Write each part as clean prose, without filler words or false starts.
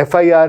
FIR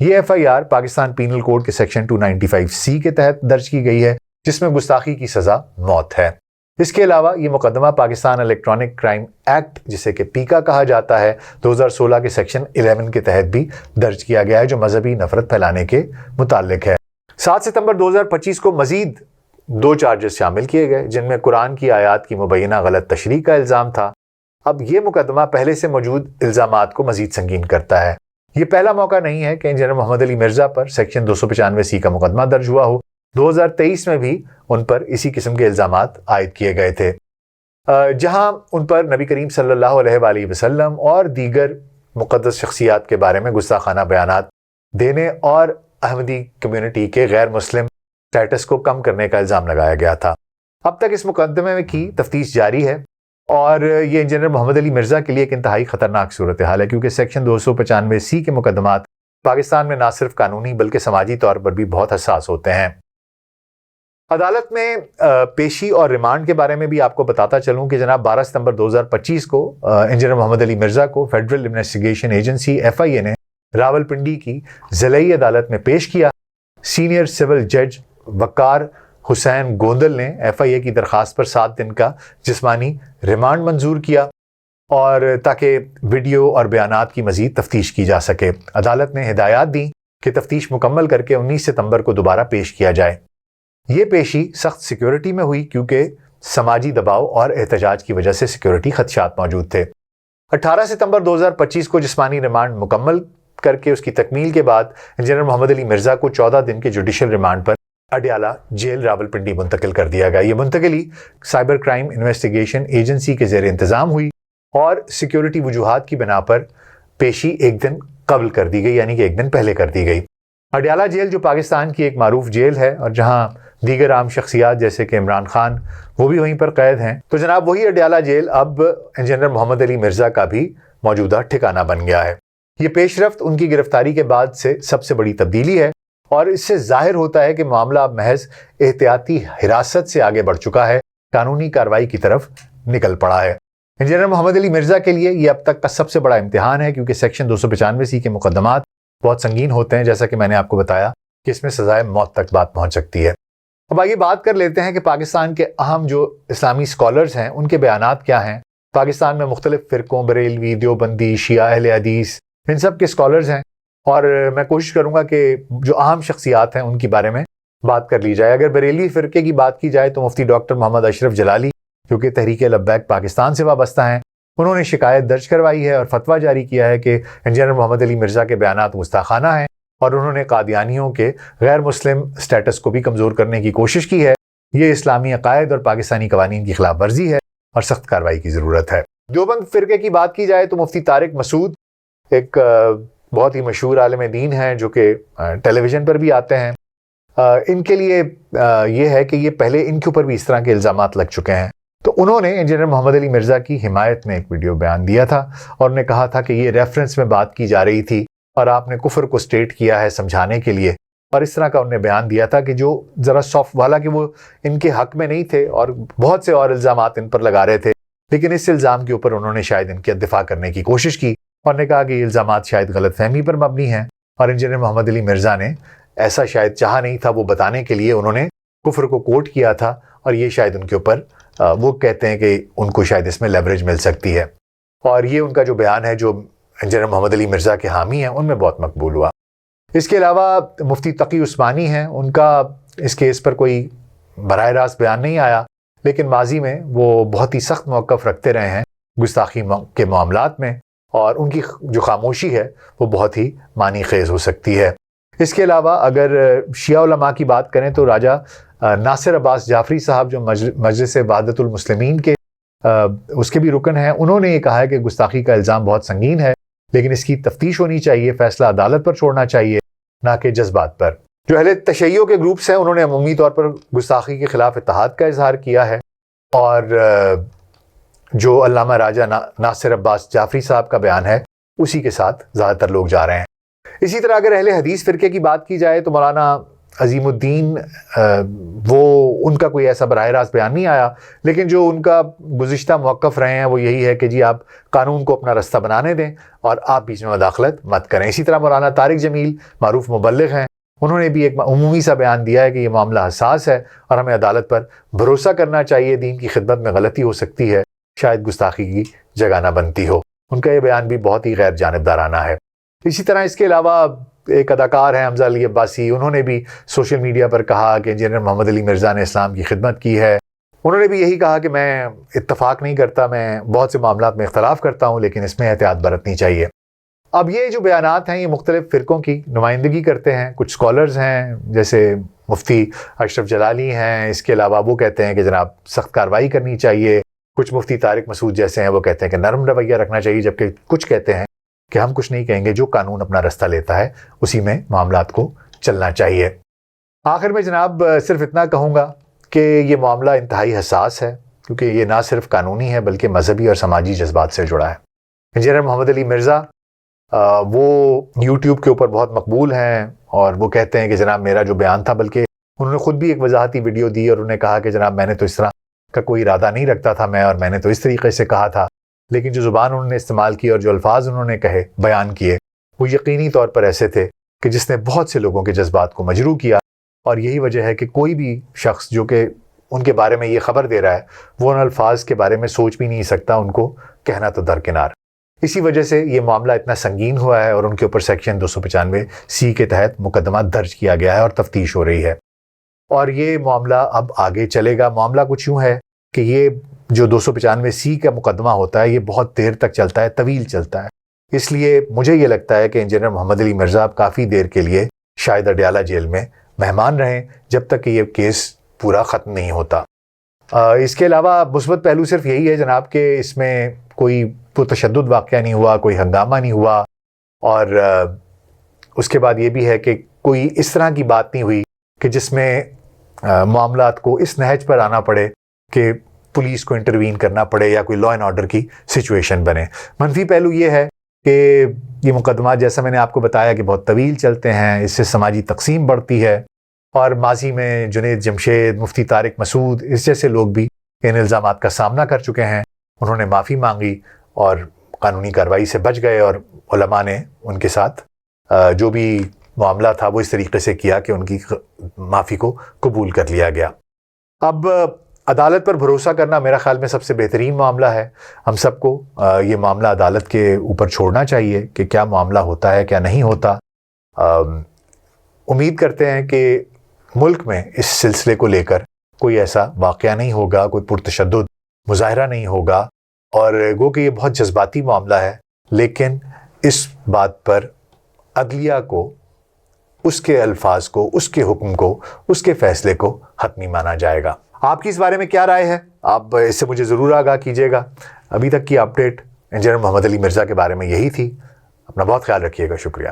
یہ FIR Pakistan penal code کے section 295C کے تحت درج کی گئی ہے، جس میں گستاخی کی سزا موت ہے۔ اس کے علاوہ یہ مقدمہ پاکستان الیکٹرانک کرائم ایکٹ، جسے کہ پیکا کہا جاتا ہے، 2016 کے سیکشن 11 کے تحت بھی درج کیا گیا ہے، جو مذہبی نفرت پھیلانے کے متعلق ہے۔ 7 ستمبر 2025 کو مزید 2 چارجز شامل کیے گئے، جن میں قرآن کی آیات کی مبینہ غلط تشریح کا الزام تھا۔ اب یہ مقدمہ پہلے سے موجود الزامات کو مزید سنگین کرتا ہے۔ یہ پہلا موقع نہیں ہے کہ انجینئر محمد علی مرزا پر سیکشن 295C کا مقدمہ درج ہوا ہو۔ 2023 میں بھی ان پر اسی قسم کے الزامات عائد کیے گئے تھے، جہاں ان پر نبی کریم صلی اللہ علیہ وآلہ وسلم اور دیگر مقدس شخصیات کے بارے میں گستاخانہ بیانات دینے اور احمدی کمیونٹی کے غیر مسلم سٹیٹس کو کم کرنے کا الزام لگایا گیا تھا۔ اب تک اس مقدمے کی تفتیش جاری ہے، اور یہ انجینئر محمد علی مرزا کے لیے ایک انتہائی خطرناک صورتحال ہے، کیونکہ سیکشن 295C کے مقدمات پاکستان میں نہ صرف قانونی بلکہ سماجی طور پر بھی بہت حساس ہوتے ہیں۔ عدالت میں پیشی اور ریمانڈ کے بارے میں بھی آپ کو بتاتا چلوں کہ جناب 12 ستمبر 2025 کو انجینئر محمد علی مرزا کو فیڈرل انویسٹیگیشن ایجنسی FIA نے راولپنڈی کی ضلعی عدالت میں پیش کیا۔ سینئر سول جج وقار حسین گوندل نے FIA کی درخواست پر 7 دن کا جسمانی ریمانڈ منظور کیا، اور تاکہ ویڈیو اور بیانات کی مزید تفتیش کی جا سکے۔ عدالت نے ہدایات دیں کہ تفتیش مکمل کر کے 19 ستمبر کو دوبارہ پیش کیا جائے۔ یہ پیشی سخت سیکیورٹی میں ہوئی، کیونکہ سماجی دباؤ اور احتجاج کی وجہ سے سیکیورٹی خدشات موجود تھے۔ 18 ستمبر 2025 کو جسمانی ریمانڈ مکمل کر کے اس کی تکمیل کے بعد انجینئر محمد علی مرزا کو 14 دن کے جوڈیشل ریمانڈ پر اڈیالہ جیل راولپنڈی منتقل کر دیا گیا۔ یہ منتقلی سائبر کرائم انویسٹیگیشن ایجنسی کے زیر انتظام ہوئی اور سیکیورٹی وجوہات کی بنا پر پیشی ایک دن قبل کر دی گئی، یعنی کہ ایک دن پہلے کر دی گئی۔ اڈیالہ جیل جو پاکستان کی ایک معروف جیل ہے، اور جہاں دیگر عام شخصیات جیسے کہ عمران خان وہ بھی وہیں پر قید ہیں، تو جناب وہی اڈیالہ جیل اب انجینئر محمد علی مرزا کا بھی موجودہ ٹھکانہ بن گیا ہے۔ یہ پیش رفت ان کی گرفتاری کے بعد سے سب سے بڑی تبدیلی ہے، اور اس سے ظاہر ہوتا ہے کہ معاملہ اب محض احتیاطی حراست سے آگے بڑھ چکا ہے، قانونی کارروائی کی طرف نکل پڑا ہے۔ انجینئر محمد علی مرزا کے لیے یہ اب تک کا سب سے بڑا امتحان ہے، کیونکہ سیکشن 295C کے مقدمات بہت سنگین ہوتے ہیں، جیسا کہ میں نے آپ کو بتایا کہ اس میں سزائے موت تک بات پہنچ سکتی ہے۔ اب آئیے بات کر لیتے ہیں کہ پاکستان کے اہم جو اسلامی اسکالرز ہیں ان کے بیانات کیا ہیں۔ پاکستان میں مختلف فرقوں، بریلوی، دیوبندی، شیعہ، اہل حدیث، ان سب کے اسکالرز ہیں، اور میں کوشش کروں گا کہ جو اہم شخصیات ہیں ان کے بارے میں بات کر لی جائے۔ اگر بریلوی فرقے کی بات کی جائے تو مفتی ڈاکٹر محمد اشرف جلالی، جو کہ تحریک لبیک پاکستان سے وابستہ ہیں، انہوں نے شکایت درج کروائی ہے اور فتویٰ جاری کیا ہے کہ انجینئر محمد علی مرزا کے بیانات گستاخانہ ہیں، اور انہوں نے قادیانیوں کے غیر مسلم سٹیٹس کو بھی کمزور کرنے کی کوشش کی ہے۔ یہ اسلامی عقائد اور پاکستانی قوانین کی خلاف ورزی ہے اور سخت کارروائی کی ضرورت ہے۔ دیوبند فرقے کی بات کی جائے تو مفتی طارق مسعود ایک بہت ہی مشہور عالم دین ہیں، جو کہ ٹیلی ویژن پر بھی آتے ہیں۔ ان کے لیے یہ ہے کہ یہ پہلے ان کے اوپر بھی اس طرح کے الزامات لگ چکے ہیں، تو انہوں نے انجینئر محمد علی مرزا کی حمایت میں ایک ویڈیو بیان دیا تھا، اور نے کہا تھا کہ یہ ریفرنس میں بات کی جا رہی تھی اور آپ نے کفر کو سٹیٹ کیا ہے سمجھانے کے لیے، اور اس طرح کا انہوں نے بیان دیا تھا کہ جو ذرا سافٹ والا، کہ وہ ان کے حق میں نہیں تھے اور بہت سے اور الزامات ان پر لگا رہے تھے، لیکن اس الزام کے اوپر انہوں نے شاید ان کی دفاع کرنے کی کوشش کی، اور نے کہا کہ یہ الزامات شاید غلط فہمی پر مبنی ہیں، اور انجینئر محمد علی مرزا نے ایسا شاید چاہا نہیں تھا، وہ بتانے کے لیے انہوں نے کفر کو کوٹ کیا تھا، اور یہ شاید ان کے اوپر وہ کہتے ہیں کہ ان کو شاید اس میں لیوریج مل سکتی ہے، اور یہ ان کا جو بیان ہے جو انجینئر محمد علی مرزا کے حامی ہیں ان میں بہت مقبول ہوا۔ اس کے علاوہ مفتی تقی عثمانی ہیں، ان کا اس کیس پر کوئی براہ راست بیان نہیں آیا، لیکن ماضی میں وہ بہت ہی سخت موقف رکھتے رہے ہیں گستاخی کے معاملات میں، اور ان کی جو خاموشی ہے وہ بہت ہی معنی خیز ہو سکتی ہے۔ اس کے علاوہ اگر شیعہ علماء کی بات کریں تو راجہ ناصر عباس جعفری صاحب، جو مجلس وحدت المسلمین کے اس کے بھی رکن ہیں، انہوں نے یہ کہا ہے کہ گستاخی کا الزام بہت سنگین ہے، لیکن اس کی تفتیش ہونی چاہیے، فیصلہ عدالت پر چھوڑنا چاہیے، نہ کہ جذبات پر۔ جو اہل تشیع کے گروپس ہیں انہوں نے عمومی طور پر گستاخی کے خلاف اتحاد کا اظہار کیا ہے، اور جو علامہ راجہ ناصر عباس جعفری صاحب کا بیان ہے اسی کے ساتھ زیادہ تر لوگ جا رہے ہیں۔ اسی طرح اگر اہل حدیث فرقے کی بات کی جائے تو مولانا عظیم الدین وہ ان کا کوئی ایسا براہ راست بیان نہیں آیا، لیکن جو ان کا گزشتہ موقف رہے ہیں وہ یہی ہے کہ جی آپ قانون کو اپنا رستہ بنانے دیں اور آپ بیچ میں مداخلت مت کریں۔ اسی طرح مولانا طارق جمیل معروف مبلغ ہیں، انہوں نے بھی ایک عمومی سا بیان دیا ہے کہ یہ معاملہ حساس ہے اور ہمیں عدالت پر بھروسہ کرنا چاہیے، دین کی خدمت میں غلطی ہو سکتی ہے، شاید گستاخی کی جگہ نہ بنتی ہو۔ ان کا یہ بیان بھی بہت ہی غیر جانبدارانہ ہے۔ اسی طرح اس کے علاوہ ایک اداکار ہیں حمزہ علی عباسی، انہوں نے بھی سوشل میڈیا پر کہا کہ انجینئر محمد علی مرزا نے اسلام کی خدمت کی ہے۔ انہوں نے بھی یہی کہا کہ میں اتفاق نہیں کرتا، میں بہت سے معاملات میں اختلاف کرتا ہوں، لیکن اس میں احتیاط برتنی چاہیے۔ اب یہ جو بیانات ہیں یہ مختلف فرقوں کی نمائندگی کرتے ہیں۔ کچھ سکولرز ہیں جیسے مفتی اشرف جلالی ہیں، اس کے علاوہ وہ کہتے ہیں کہ جناب سخت کارروائی کرنی چاہیے۔ کچھ مفتی طارق مسعود جیسے ہیں وہ کہتے ہیں کہ نرم رویہ رکھنا چاہیے، جبکہ کچھ کہتے ہیں کہ ہم کچھ نہیں کہیں گے، جو قانون اپنا رستہ لیتا ہے اسی میں معاملات کو چلنا چاہیے۔ آخر میں جناب صرف اتنا کہوں گا کہ یہ معاملہ انتہائی حساس ہے، کیونکہ یہ نہ صرف قانونی ہے بلکہ مذہبی اور سماجی جذبات سے جڑا ہے۔ انجینئر محمد علی مرزا وہ یوٹیوب کے اوپر بہت مقبول ہیں اور وہ کہتے ہیں کہ جناب میرا جو بیان تھا، بلکہ انہوں نے خود بھی ایک وضاحتی ویڈیو دی اور انہوں نے کہا کہ جناب میں نے تو اس طرح کا کوئی ارادہ نہیں رکھتا تھا اور میں نے تو اس طریقے سے کہا تھا، لیکن جو زبان انہوں نے استعمال کی اور جو الفاظ انہوں نے کہے بیان کیے وہ یقینی طور پر ایسے تھے کہ جس نے بہت سے لوگوں کے جذبات کو مجروح کیا، اور یہی وجہ ہے کہ کوئی بھی شخص جو کہ ان کے بارے میں یہ خبر دے رہا ہے وہ ان الفاظ کے بارے میں سوچ بھی نہیں سکتا، ان کو کہنا تو درکنار۔ اسی وجہ سے یہ معاملہ اتنا سنگین ہوا ہے اور ان کے اوپر سیکشن 295C کے تحت مقدمہ درج کیا گیا ہے اور تفتیش ہو رہی ہے، اور یہ معاملہ اب آگے چلے گا۔ معاملہ کچھ یوں ہے کہ یہ جو 295C کا مقدمہ ہوتا ہے یہ بہت دیر تک چلتا ہے، طویل چلتا ہے، اس لیے مجھے یہ لگتا ہے کہ انجینئر محمد علی مرزا اب کافی دیر کے لیے شاید اڈیالہ جیل میں مہمان رہیں جب تک کہ یہ کیس پورا ختم نہیں ہوتا۔ اس کے علاوہ مثبت پہلو صرف یہی ہے جناب کہ اس میں کوئی تشدد واقعہ نہیں ہوا، کوئی ہنگامہ نہیں ہوا، اور اس کے بعد یہ بھی ہے کہ کوئی اس طرح کی بات نہیں ہوئی کہ جس میں معاملات کو اس نہج پر آنا پڑے کہ پولیس کو انٹروین کرنا پڑے یا کوئی لا اینڈ آرڈر کی سچویشن بنے۔ منفی پہلو یہ ہے کہ یہ مقدمات جیسا میں نے آپ کو بتایا کہ بہت طویل چلتے ہیں، اس سے سماجی تقسیم بڑھتی ہے، اور ماضی میں جنید جمشید، مفتی طارق مسعود اس جیسے لوگ بھی ان الزامات کا سامنا کر چکے ہیں، انہوں نے معافی مانگی اور قانونی کارروائی سے بچ گئے، اور علماء نے ان کے ساتھ جو بھی معاملہ تھا وہ اس طریقے سے کیا کہ ان کی معافی کو قبول کر لیا گیا۔ اب عدالت پر بھروسہ کرنا میرا خیال میں سب سے بہترین معاملہ ہے۔ ہم سب کو یہ معاملہ عدالت کے اوپر چھوڑنا چاہیے کہ کیا معاملہ ہوتا ہے کیا نہیں ہوتا۔ امید کرتے ہیں کہ ملک میں اس سلسلے کو لے کر کوئی ایسا واقعہ نہیں ہوگا، کوئی پرتشدد مظاہرہ نہیں ہوگا، اور گو کہ یہ بہت جذباتی معاملہ ہے، لیکن اس بات پر عدلیہ کو، اس کے الفاظ کو، اس کے حکم کو، اس کے فیصلے کو حتمی مانا جائے گا۔ آپ کی اس بارے میں کیا رائے ہے؟ آپ اس سے مجھے ضرور آگاہ کیجیے گا۔ ابھی تک کی اپڈیٹ انجینئر محمد علی مرزا کے بارے میں یہی تھی۔ اپنا بہت خیال رکھیے گا، شکریہ۔